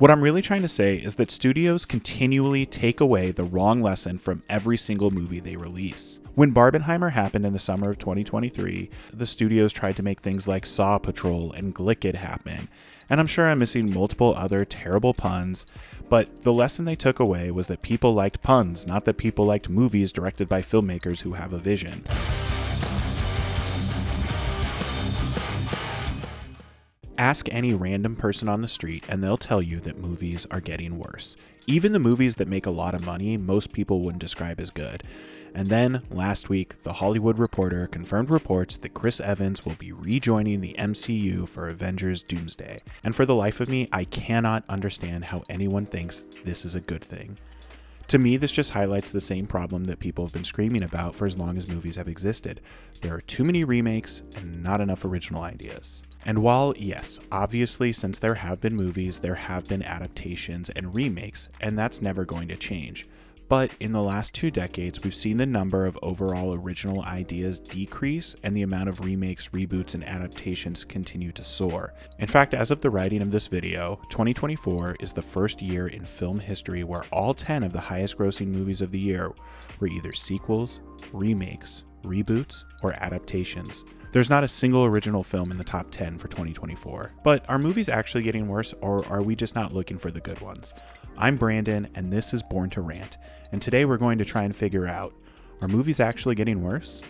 What I'm really trying to say is that studios continually take away the wrong lesson from every single movie they release. When Barbenheimer happened in the summer of 2023, the studios tried to make things like Saw Patrol and Glicked happen, and I'm sure I'm missing multiple other terrible puns, but the lesson they took away was that people liked puns, not that people liked movies directed by filmmakers who have a vision. Ask any random person on the street and they'll tell you that movies are getting worse. Even the movies that make a lot of money, most people wouldn't describe as good. And then, last week, The Hollywood Reporter confirmed reports that Chris Evans will be rejoining the MCU for Avengers Doomsday. And for the life of me, I cannot understand how anyone thinks this is a good thing. To me, this just highlights the same problem that people have been screaming about for as long as movies have existed. There are too many remakes and not enough original ideas. And while, yes, obviously since there have been movies, there have been adaptations and remakes, and that's never going to change. But in the last 2 decades, we've seen the number of overall original ideas decrease and the amount of remakes, reboots, and adaptations continue to soar. In fact, as of the writing of this video, 2024 is the first year in film history where all 10 of the highest grossing movies of the year were either sequels, remakes, reboots, or adaptations. There's not a single original film in the top 10 for 2024. But are movies actually getting worse, or are we just not looking for the good ones? I'm Brandon, and this is Born to Rant, and today we're going to try and figure out, are movies actually getting worse?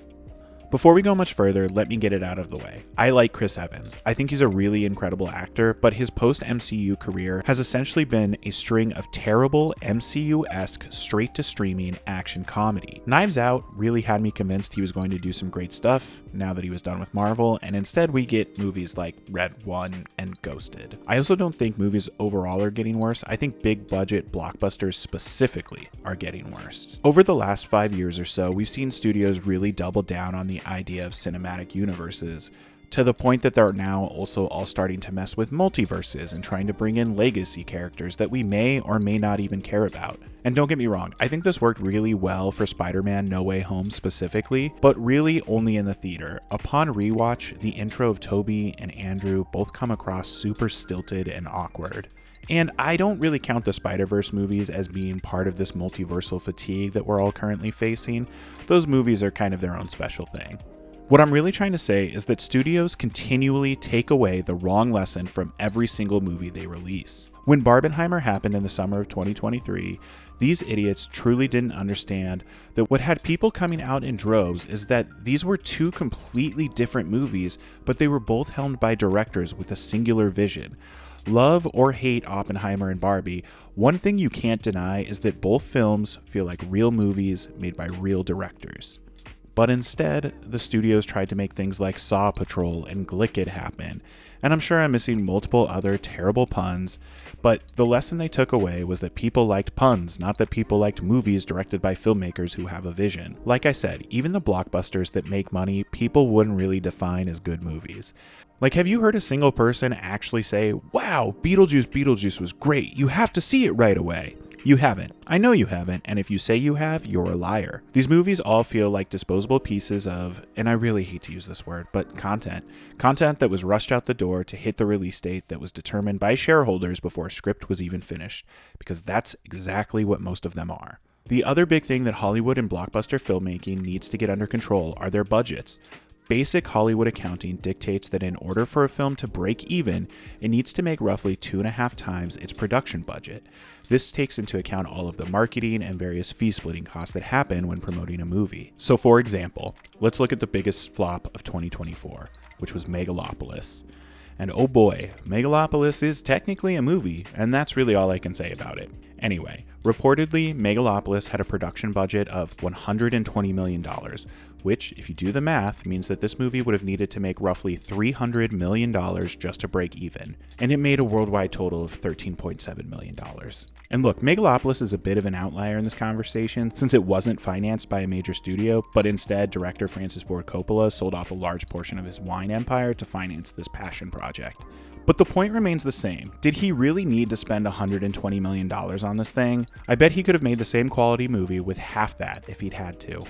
Before we go much further, let me get it out of the way. I like Chris Evans. I think he's a really incredible actor, but his post-MCU career has essentially been a string of terrible MCU-esque straight-to-streaming action comedy. Knives Out really had me convinced he was going to do some great stuff now that he was done with Marvel, and instead we get movies like Red One and Ghosted. I also don't think movies overall are getting worse. I think big-budget blockbusters specifically are getting worse. Over the last 5 years or so, we've seen studios really double down on the idea of cinematic universes, to the point that they're now also all starting to mess with multiverses and trying to bring in legacy characters that we may or may not even care about. And don't get me wrong, I think this worked really well for Spider-Man No Way Home specifically, but really only in the theater. Upon rewatch, the intro of Toby and Andrew both come across super stilted and awkward. And I don't really count the Spider-Verse movies as being part of this multiversal fatigue that we're all currently facing. Those movies are kind of their own special thing. What I'm really trying to say is that studios continually take away the wrong lesson from every single movie they release. When Barbenheimer happened in the summer of 2023, these idiots truly didn't understand that what had people coming out in droves is that these were 2 completely different movies, but they were both helmed by directors with a singular vision. Love or hate Oppenheimer and Barbie, one thing you can't deny is that both films feel like real movies made by real directors. But instead, the studios tried to make things like Saw Patrol and Glicked happen, and I'm sure I'm missing multiple other terrible puns, but the lesson they took away was that people liked puns, not that people liked movies directed by filmmakers who have a vision. Like I said, even the blockbusters that make money, people wouldn't really define as good movies. Like, have you heard a single person actually say, "Wow, Beetlejuice was great, you have to see it right away"? You haven't. I know you haven't, and if you say you have, you're a liar. These movies all feel like disposable pieces of, and I really hate to use this word, but content. Content that was rushed out the door to hit the release date that was determined by shareholders before a script was even finished, because that's exactly what most of them are. The other big thing that Hollywood and blockbuster filmmaking needs to get under control are their budgets. Basic Hollywood accounting dictates that in order for a film to break even, it needs to make roughly 2.5 times its production budget. This takes into account all of the marketing and various fee-splitting costs that happen when promoting a movie. So for example, let's look at the biggest flop of 2024, which was Megalopolis. And oh boy, Megalopolis is technically a movie, and that's really all I can say about it. Anyway, reportedly, Megalopolis had a production budget of $120 million, which, if you do the math, means that this movie would have needed to make roughly $300 million just to break even, and it made a worldwide total of $13.7 million. And look, Megalopolis is a bit of an outlier in this conversation, since it wasn't financed by a major studio, but instead director Francis Ford Coppola sold off a large portion of his wine empire to finance this passion project. But the point remains the same. Did he really need to spend $120 million on this thing? I bet he could have made the same quality movie with half that if he'd had to.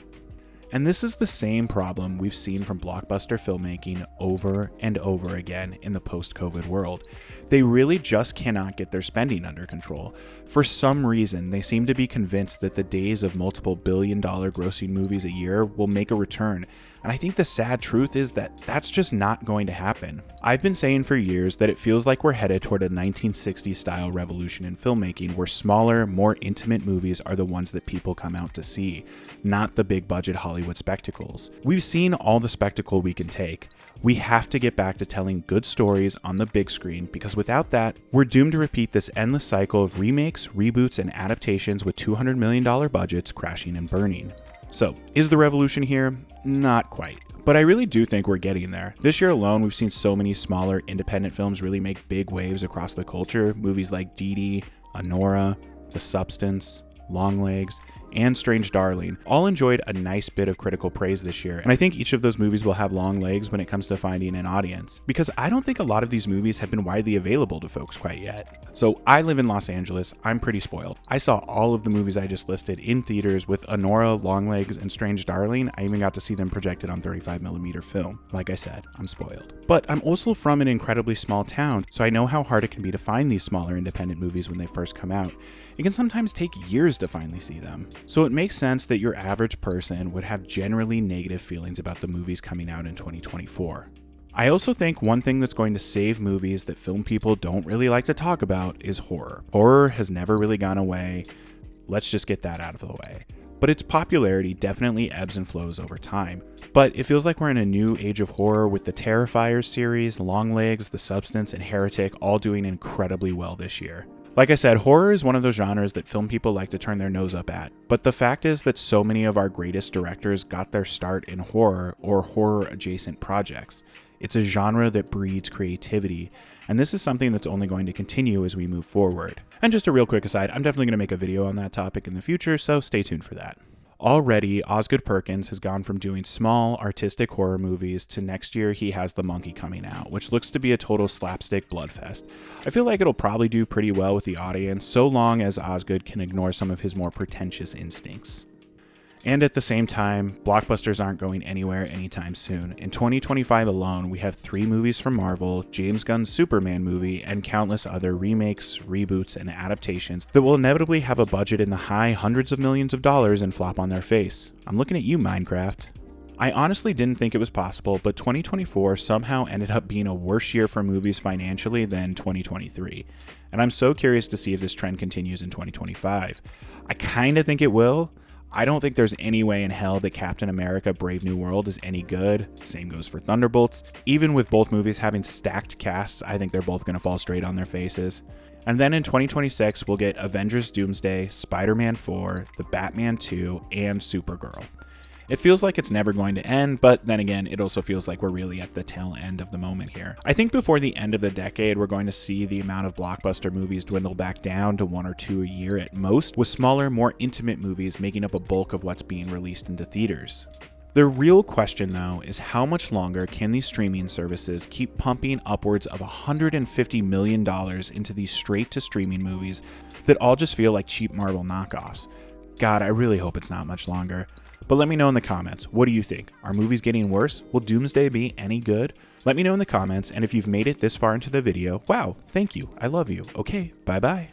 And this is the same problem we've seen from blockbuster filmmaking over and over again in the post-COVID world. They really just cannot get their spending under control. For some reason, they seem to be convinced that the days of multiple billion-dollar grossing movies a year will make a return, and I think the sad truth is that that's just not going to happen. I've been saying for years that it feels like we're headed toward a 1960s-style revolution in filmmaking where smaller, more intimate movies are the ones that people come out to see, not the big-budget Hollywood spectacles. We've seen all the spectacle we can take. We have to get back to telling good stories on the big screen because without that, we're doomed to repeat this endless cycle of remakes, reboots, and adaptations with $200 million budgets crashing and burning. So, is the revolution here? Not quite. But I really do think we're getting there. This year alone, we've seen so many smaller independent films really make big waves across the culture. Movies like Dee Dee, Honora, The Substance, Longlegs, and Strange Darling all enjoyed a nice bit of critical praise this year, and I think each of those movies will have long legs when it comes to finding an audience, because I don't think a lot of these movies have been widely available to folks quite yet. So I live in Los Angeles, I'm pretty spoiled. I saw all of the movies I just listed in theaters with Honora, Longlegs, and Strange Darling. I even got to see them projected on 35mm film. Like I said, I'm spoiled. But I'm also from an incredibly small town, so I know how hard it can be to find these smaller independent movies when they first come out. It can sometimes take years to finally see them. So it makes sense that your average person would have generally negative feelings about the movies coming out in 2024. I also think one thing that's going to save movies that film people don't really like to talk about is horror. Horror has never really gone away. Let's just get that out of the way. But its popularity definitely ebbs and flows over time. But it feels like we're in a new age of horror with the Terrifiers series, Longlegs, The Substance, and Heretic all doing incredibly well this year. Like I said, horror is one of those genres that film people like to turn their nose up at, but the fact is that so many of our greatest directors got their start in horror or horror-adjacent projects. It's a genre that breeds creativity, and this is something that's only going to continue as we move forward. And just a real quick aside, I'm definitely going to make a video on that topic in the future, so stay tuned for that. Already, Osgood Perkins has gone from doing small, artistic horror movies to next year he has The Monkey coming out, which looks to be a total slapstick bloodfest. I feel like it'll probably do pretty well with the audience, so long as Osgood can ignore some of his more pretentious instincts. And at the same time, blockbusters aren't going anywhere anytime soon. In 2025 alone, we have 3 movies from Marvel, James Gunn's Superman movie, and countless other remakes, reboots, and adaptations that will inevitably have a budget in the high hundreds of millions of dollars and flop on their face. I'm looking at you, Minecraft. I honestly didn't think it was possible, but 2024 somehow ended up being a worse year for movies financially than 2023. And I'm so curious to see if this trend continues in 2025. I kinda think it will. I don't think there's any way in hell that Captain America Brave New World is any good. Same goes for Thunderbolts. Even with both movies having stacked casts, I think they're both going to fall straight on their faces. And then in 2026, we'll get Avengers Doomsday, Spider-Man 4, The Batman 2, and Supergirl. It feels like it's never going to end, but then again, it also feels like we're really at the tail end of the moment here. I think before the end of the decade, we're going to see the amount of blockbuster movies dwindle back down to 1 or 2 a year at most, with smaller, more intimate movies making up a bulk of what's being released into theaters. The real question, though, is how much longer can these streaming services keep pumping upwards of $150 million into these straight-to-streaming movies that all just feel like cheap Marvel knockoffs? God, I really hope it's not much longer. But let me know in the comments, what do you think? Are movies getting worse? Will Doomsday be any good? Let me know in the comments, and if you've made it this far into the video, wow, thank you, I love you. Okay, bye-bye.